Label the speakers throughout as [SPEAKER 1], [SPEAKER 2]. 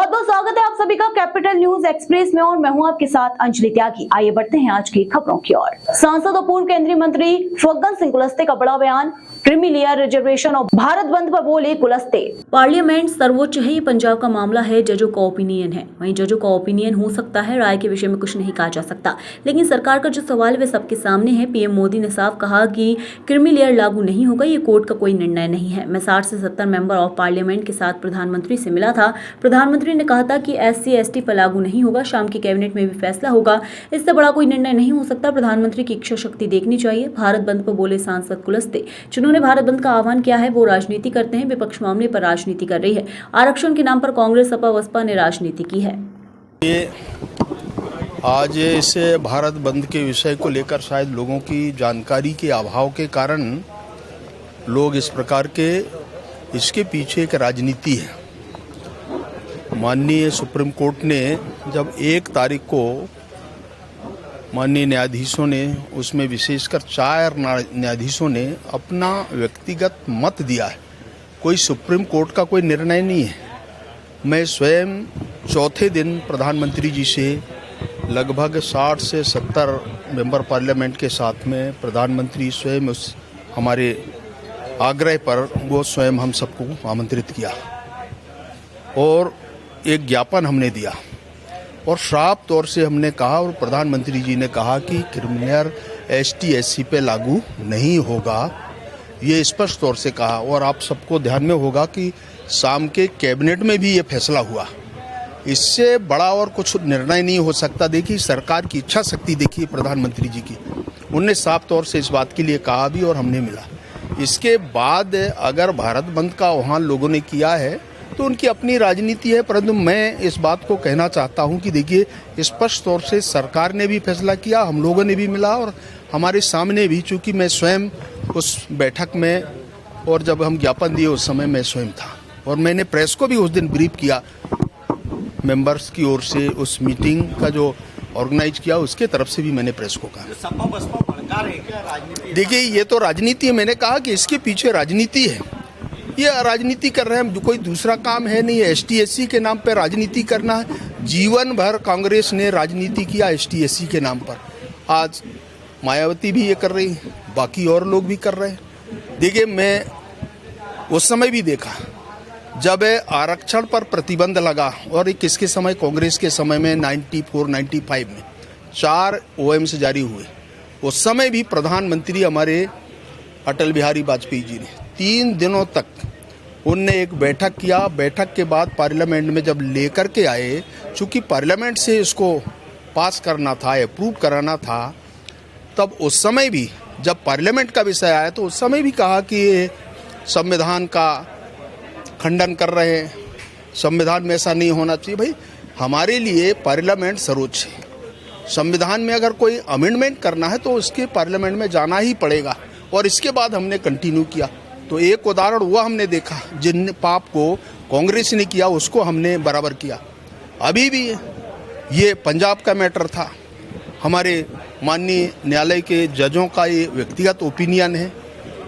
[SPEAKER 1] बहुत बहुत स्वागत है आप सभी का कैपिटल न्यूज एक्सप्रेस में और मैं हूं आपके साथ अंजलि त्यागी। आइए बढ़ते हैं आज की खबरों की ओर। सांसद और पूर्व केंद्रीय मंत्री फग्गन सिंह कुलस्ते का बड़ा बयान, क्रीमी लेयर रिजर्वेशन और भारत बंद पर बोले कुलस्ते। पार्लियामेंट सर्वोच्च है, ये पंजाब का मामला है, जजों का ओपिनियन है। वहीं जजों का ओपिनियन हो सकता है, राय के विषय में कुछ नहीं कहा जा सकता, लेकिन सरकार का जो सवाल है वे सबके सामने है। पीएम मोदी ने साफ कहा कि क्रीमी लेयर लागू नहीं होगा, ये कोर्ट का कोई निर्णय नहीं है। मैं 60 से 70 मेंबर ऑफ पार्लियामेंट के साथ प्रधानमंत्री से मिला था। प्रधानमंत्री ने कहा था कि SC/ST पर लागू नहीं होगा, शाम की कैबिनेट में भी फैसला होगा, इससे बड़ा कोई निर्णय नहीं हो सकता। प्रधानमंत्री की इच्छा शक्ति देखनी चाहिए। भारत बंद पर बोले सांसद कुलस्ते, जिन्होंने भारत बंद का आह्वान किया है वो राजनीति करते हैं, विपक्ष मामले पर राजनीति कर रही है। आरक्षण के नाम पर कांग्रेस सपा बसपा ने राजनीति की है।
[SPEAKER 2] ये आज इस भारत बंद के विषय को लेकर शायद लोगों की जानकारी के अभाव के कारण लोग इस प्रकार के, इसके पीछे एक राजनीति है। माननीय सुप्रीम कोर्ट ने जब 1 तारीख को माननीय न्यायाधीशों ने, उसमें विशेषकर 4 न्यायाधीशों ने अपना व्यक्तिगत मत दिया है, कोई सुप्रीम कोर्ट का कोई निर्णय नहीं है। मैं स्वयं चौथे दिन प्रधानमंत्री जी से लगभग 60 से 70 मेंबर पार्लियामेंट के साथ में प्रधानमंत्री स्वयं उस हमारे आग्रह पर वो स्वयं हम सबको आमंत्रित किया और एक ज्ञापन हमने दिया और साफ तौर से हमने कहा, और प्रधानमंत्री जी ने कहा कि क्रिमिनल ST/SC पे लागू नहीं होगा, ये स्पष्ट तौर से कहा। और आप सबको ध्यान में होगा कि शाम के कैबिनेट में भी ये फैसला हुआ। इससे बड़ा और कुछ निर्णय नहीं हो सकता। देखिए सरकार की इच्छा शक्ति देखिए प्रधानमंत्री जी की, उनने साफ तौर से इस बात के लिए कहा भी और हमने मिला। इसके बाद अगर भारत बंद का आह्वान लोगों ने किया है तो उनकी अपनी राजनीति है, परंतु मैं इस बात को कहना चाहता हूं कि देखिए स्पष्ट तौर से सरकार ने भी फैसला किया, हम लोगों ने भी मिला और हमारे सामने भी, चूंकि मैं स्वयं उस बैठक में और जब हम ज्ञापन दिए उस समय मैं स्वयं था और मैंने प्रेस को भी उस दिन ब्रीफ किया। मेंबर्स की ओर से उस मीटिंग का जो ऑर्गेनाइज किया उसके तरफ से भी मैंने प्रेस को कहा। देखिए ये तो राजनीति है, मैंने कहा कि इसके पीछे राजनीति है, ये राजनीति कर रहे हैं, कोई दूसरा काम है नहीं है। ST/SC के नाम पर राजनीति करना है। जीवन भर कांग्रेस ने राजनीति किया ST/SC के नाम पर। आज मायावती भी ये कर रही, बाकी और लोग भी कर रहे हैं। देखिए मैं उस समय भी देखा जब आरक्षण पर प्रतिबंध लगा और ये किसके समय, कांग्रेस के समय में 94-95 में 4 OMS जारी हुए। उस समय भी प्रधानमंत्री हमारे अटल बिहारी वाजपेयी जी ने 3 दिनों तक उनने एक बैठक किया। बैठक के बाद पार्लियामेंट में जब लेकर के आए, चूंकि पार्लियामेंट से इसको पास करना था, अप्रूव कराना था, तब उस समय भी जब पार्लियामेंट का विषय आया तो उस समय भी कहा कि संविधान का खंडन कर रहे हैं, संविधान में ऐसा नहीं होना चाहिए। भाई हमारे लिए पार्लियामेंट सर्वोच्च है। संविधान में अगर कोई अमेंडमेंट करना है तो उसके पार्लियामेंट में जाना ही पड़ेगा और इसके बाद हमने कंटिन्यू किया। तो एक उदाहरण वो हमने देखा, जिन पाप को कांग्रेस ने किया उसको हमने बराबर किया। अभी भी ये पंजाब का मैटर था, हमारे माननीय न्यायालय के जजों का ये व्यक्तिगत ओपिनियन है।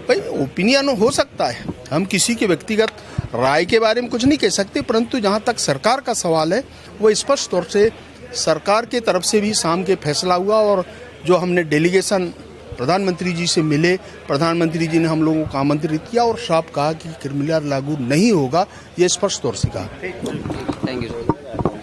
[SPEAKER 2] भाई ओपिनियन हो सकता है, हम किसी के व्यक्तिगत राय के बारे में कुछ नहीं कह सकते, परंतु जहाँ तक सरकार का सवाल है वो स्पष्ट तौर से सरकार के तरफ से भी शाम के फैसला हुआ और जो हमने डेलीगेशन प्रधानमंत्री जी से मिले, प्रधानमंत्री जी ने हम लोगों को आमंत्रित किया और साफ कहा कि क्रिमिनल लागू नहीं होगा, ये स्पष्ट तौर से कहा।
[SPEAKER 3] Thank you.